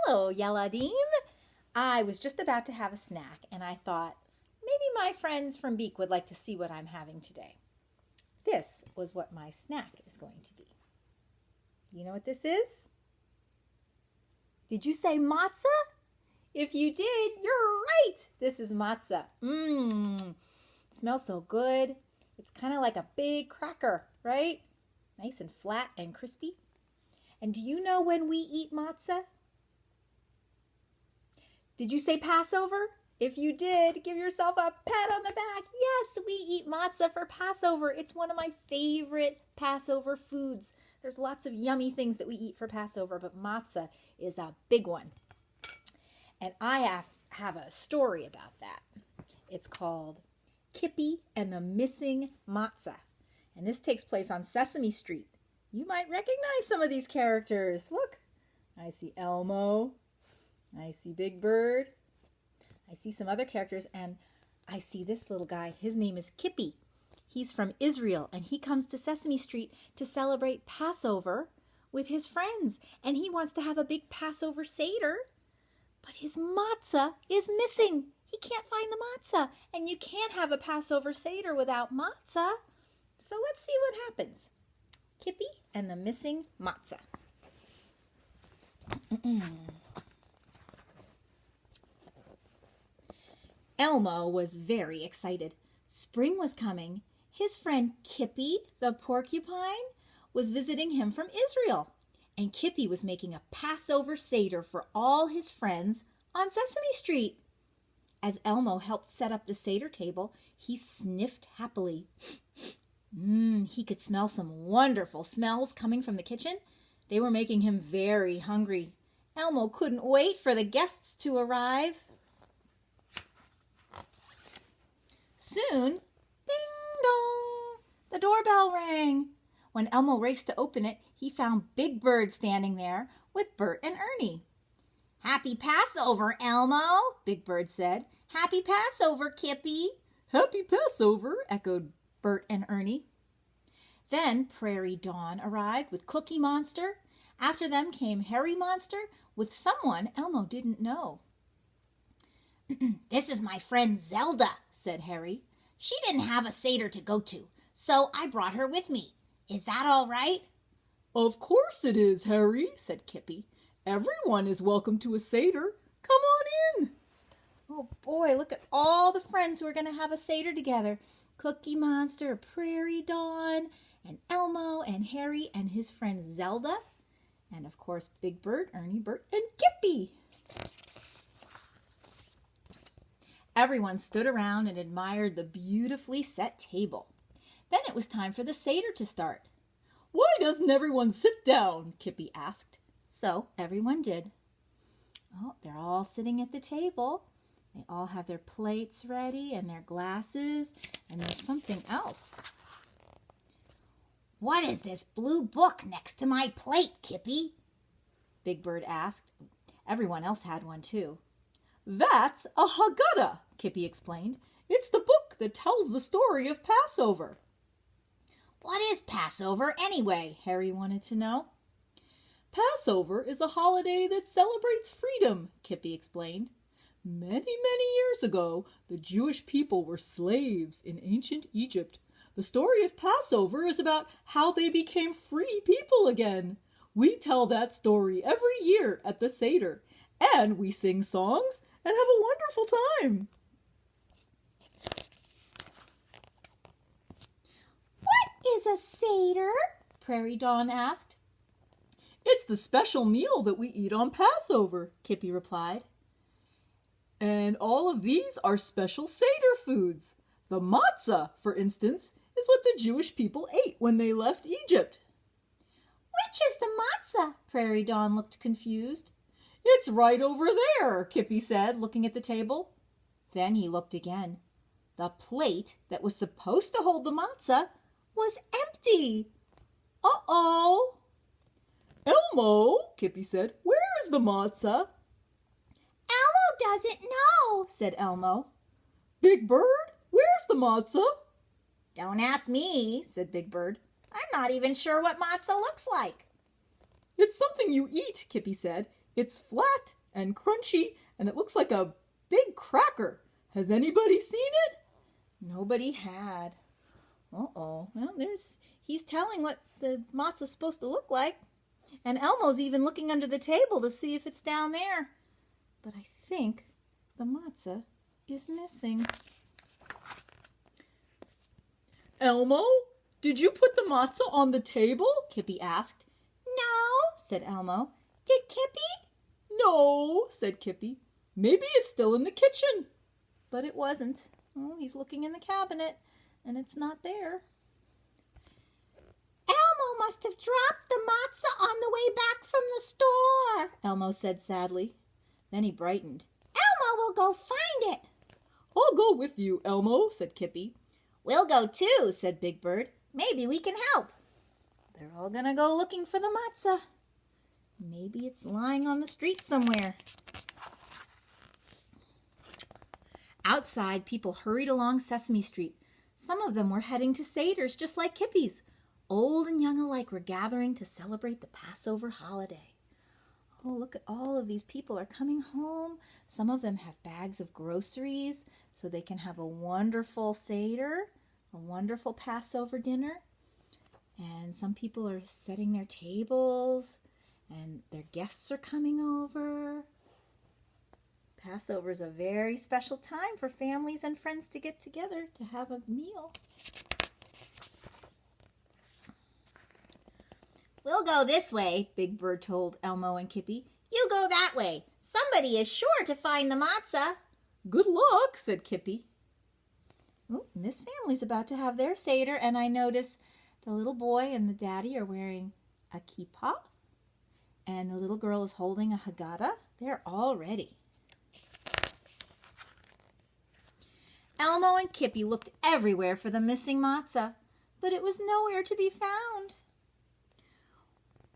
Hello, Yeladim. I was just about to have a snack and I thought maybe my friends from Beek would like to see what I'm having today. This was what my snack is going to be. You know what this is? Did you say matzah? If you did, you're right. This is matzah. It smells so good. It's kind of like a big cracker, right? Nice and flat and crispy. And do you know when we eat matzah? Did you say Passover? If you did, give yourself a pat on the back. Yes, we eat matzah for Passover. It's one of my favorite Passover foods. There's lots of yummy things that we eat for Passover, but matzah is a big one. And I have a story about that. It's called Kippi and the Missing Matzah. And this takes place on Sesame Street. You might recognize some of these characters. Look, I see Elmo. I see Big Bird. I see some other characters, and I see this little guy. His name is Kippi. He's from Israel, and he comes to Sesame Street to celebrate Passover with his friends. And he wants to have a big Passover Seder, but his matzah is missing. He can't find the matzah, and you can't have a Passover Seder without matzah. So let's see what happens. Kippi and the Missing Matzah. Elmo was very excited. Spring was coming. His friend Kippi, the porcupine, was visiting him from Israel. And Kippi was making a Passover Seder for all his friends on Sesame Street. As Elmo helped set up the Seder table, he sniffed happily. He could smell some wonderful smells coming from the kitchen. They were making him very hungry. Elmo couldn't wait for the guests to arrive. Soon, ding dong, the doorbell rang. When Elmo raced to open it, he found Big Bird standing there with Bert and Ernie. "Happy Passover, Elmo," Big Bird said. "Happy Passover, Kippi." "Happy Passover," echoed Bert and Ernie. Then Prairie Dawn arrived with Cookie Monster. After them came Harry Monster with someone Elmo didn't know. "This is my friend Zelda," said Harry. "She didn't have a Seder to go to, so I brought her with me. Is that all right?" "Of course it is, Harry," said Kippi. "Everyone is welcome to a Seder. Come on in." Oh boy, look at all the friends who are going to have a Seder together. Cookie Monster, Prairie Dawn, and Elmo, and Harry, and his friend Zelda. And of course, Big Bird, Ernie, Bert, and Kippi. Everyone stood around and admired the beautifully set table. Then it was time for the Seder to start. "Why doesn't everyone sit down?" Kippi asked. So everyone did. Oh, they're all sitting at the table. They all have their plates ready and their glasses, and there's something else. "What is this blue book next to my plate, Kippi?" Big Bird asked. Everyone else had one too. "That's a Haggadah," Kippi explained. "It's the book that tells the story of Passover." "What is Passover anyway?" Harry wanted to know. "Passover is a holiday that celebrates freedom," Kippi explained. "Many, many years ago, the Jewish people were slaves in ancient Egypt. The story of Passover is about how they became free people again. We tell that story every year at the Seder, and we sing songs and have a wonderful time." "What is a Seder?" Prairie Dawn asked. "It's the special meal that we eat on Passover," Kippi replied. "And all of these are special Seder foods. The matzah, for instance, is what the Jewish people ate when they left Egypt." "Which is the matzah?" Prairie Dawn looked confused. "It's right over there," Kippi said, looking at the table. Then he looked again. The plate that was supposed to hold the matzah was empty. Uh-oh. "Elmo," Kippi said, "where is the matzah?" "Elmo doesn't know," said Elmo. "Big Bird, where's the matzah?" "Don't ask me," said Big Bird. "I'm not even sure what matzah looks like." "It's something you eat," Kippi said. It's flat and crunchy, and it looks like a big cracker. Has anybody seen it? Nobody had. Uh-oh. Well, he's telling what the matzah's supposed to look like. And Elmo's even looking under the table to see if it's down there. But I think the matzah is missing. Elmo, did you put the matzah on the table? Kippi asked. No, said Elmo. Did Kippi? No, said Kippi. Maybe it's still in the kitchen. But it wasn't. Oh, he's looking in the cabinet, and it's not there. Elmo must have dropped the matzah on the way back from the store, Elmo said sadly. Then he brightened. Elmo will go find it. I'll go with you, Elmo, said Kippi. We'll go too, said Big Bird. Maybe we can help. They're all gonna go looking for the matzah. Maybe it's lying on the street somewhere. Outside, people hurried along Sesame Street. Some of them were heading to Seder's, just like Kippi's. Old and young alike were gathering to celebrate the Passover holiday. Oh, look at all of these people are coming home. Some of them have bags of groceries so they can have a wonderful Seder, a wonderful Passover dinner. And some people are setting their tables, and their guests are coming over. Passover is a very special time for families and friends to get together to have a meal. We'll go this way, Big Bird told Elmo and Kippi. You go that way. Somebody is sure to find the matzah. Good luck, said Kippi. Oh, this family's about to have their Seder, and I notice the little boy and the daddy are wearing a kippah, and the little girl is holding a Haggadah. They're all ready. Elmo and Kippi looked everywhere for the missing matzah, but it was nowhere to be found.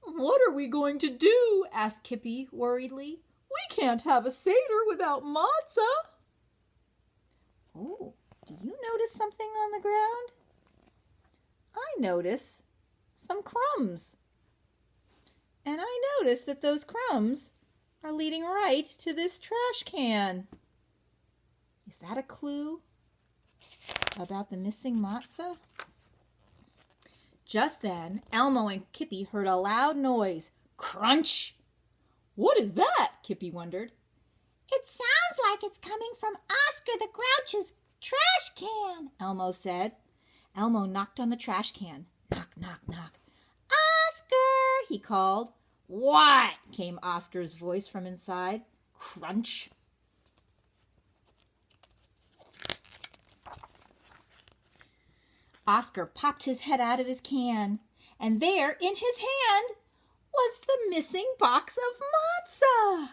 What are we going to do? Asked Kippi worriedly. We can't have a Seder without matzah. Oh, do you notice something on the ground? I notice some crumbs. And I notice that those crumbs are leading right to this trash can. Is that a clue about the missing matzah? Just then, Elmo and Kippi heard a loud noise. Crunch! What is that? Kippi wondered. It sounds like it's coming from Oscar the Grouch's trash can, Elmo said. Elmo knocked on the trash can. Knock, knock, knock. Oscar, he called. What? Came Oscar's voice from inside. Crunch. Oscar popped his head out of his can, and there in his hand was the missing box of matzah.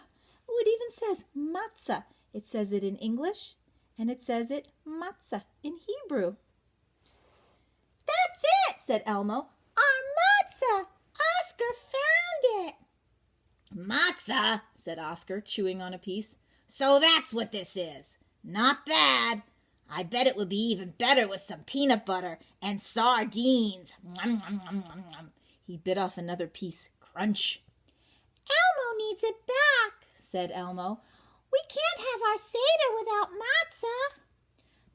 Oh, it even says matzah. It says it in English, and it says it matzah in Hebrew. That's it, said Elmo. Our matzah! Oscar found it! Matzah, said Oscar, chewing on a piece. So that's what this is. Not bad. I bet it would be even better with some peanut butter and sardines. Nom, nom, nom, nom, nom. He bit off another piece. Crunch. Elmo needs it back, said Elmo. We can't have our Seder without matzah.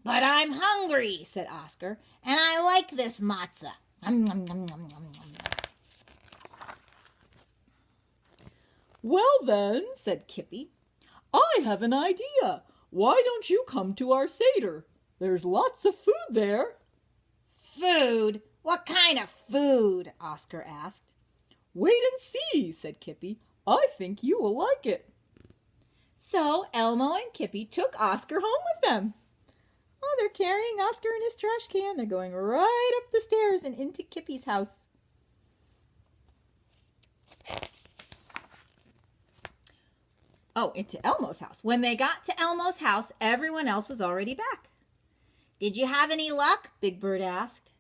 But I'm hungry, said Oscar, and I like this matzah. Nom, nom, nom, nom, nom, nom. Well then, said Kippi, I have an idea. Why don't you come to our Seder? There's lots of food there. Food? What kind of food? Oscar asked. Wait and see, said Kippi. I think you will like it. So Elmo and Kippi took Oscar home with them. Oh, they're carrying Oscar in his trash can. They're going right up the stairs and into Kippi's house. Oh, into Elmo's house. When they got to Elmo's house, everyone else was already back. Did you have any luck? Big Bird asked.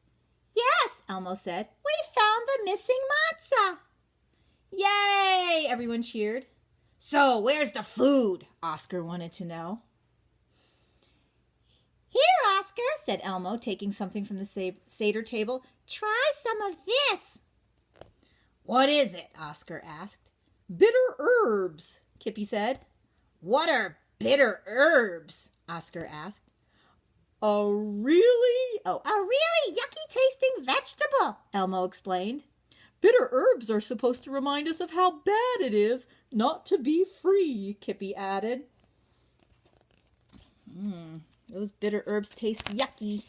Yes, Elmo said. We found the missing matzah. Yay! Everyone cheered. So, where's the food? Oscar wanted to know. Here, Oscar, said Elmo, taking something from the Seder table. Try some of this. What is it? Oscar asked. Bitter herbs, Kippi said. What are bitter herbs? Oscar asked. Oh, really? Oh, a really yucky tasting vegetable, Elmo explained. Bitter herbs are supposed to remind us of how bad it is not to be free, Kippi added. Those bitter herbs taste yucky.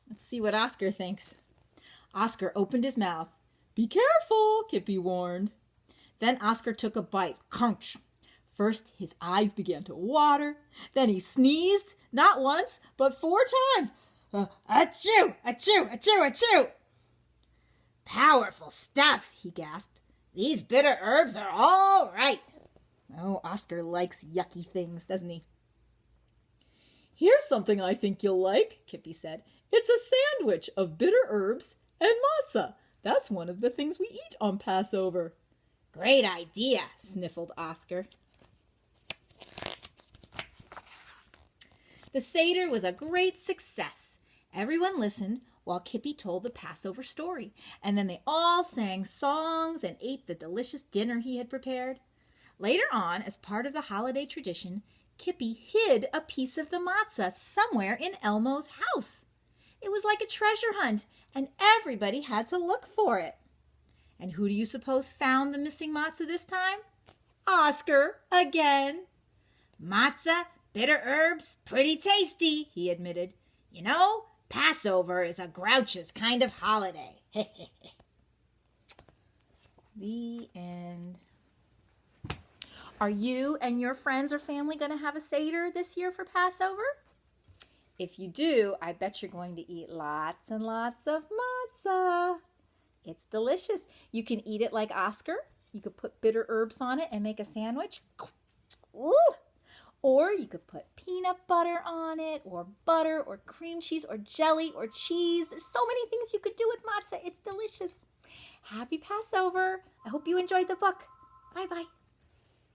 Let's see what Oscar thinks. Oscar opened his mouth. Be careful, Kippi warned. Then Oscar took a bite. Crunch. First, his eyes began to water. Then he sneezed, not once, but 4 times. Achoo! Achoo! Achoo! Achoo! Powerful stuff, he gasped. These bitter herbs are all right. Oh, Oscar likes yucky things, doesn't he? Here's something I think you'll like, Kippi said. It's a sandwich of bitter herbs and matzah. That's one of the things we eat on Passover. Great idea, sniffled Oscar. The Seder was a great success. Everyone listened while Kippi told the Passover story, and then they all sang songs and ate the delicious dinner he had prepared. Later on, as part of the holiday tradition, Kippi hid a piece of the matzah somewhere in Elmo's house. It was like a treasure hunt, and everybody had to look for it. And who do you suppose found the missing matzah this time? Oscar again. Matzah, bitter herbs, pretty tasty, he admitted. You know, Passover is a grouch's kind of holiday. The end. Are you and your friends or family going to have a Seder this year for Passover? If you do, I bet you're going to eat lots and lots of matzah. It's delicious. You can eat it like Oscar. You could put bitter herbs on it and make a sandwich. Ooh. Or you could put peanut butter on it, or butter, or cream cheese, or jelly, or cheese. There's so many things you could do with matzah. It's delicious. Happy Passover. I hope you enjoyed the book. Bye-bye.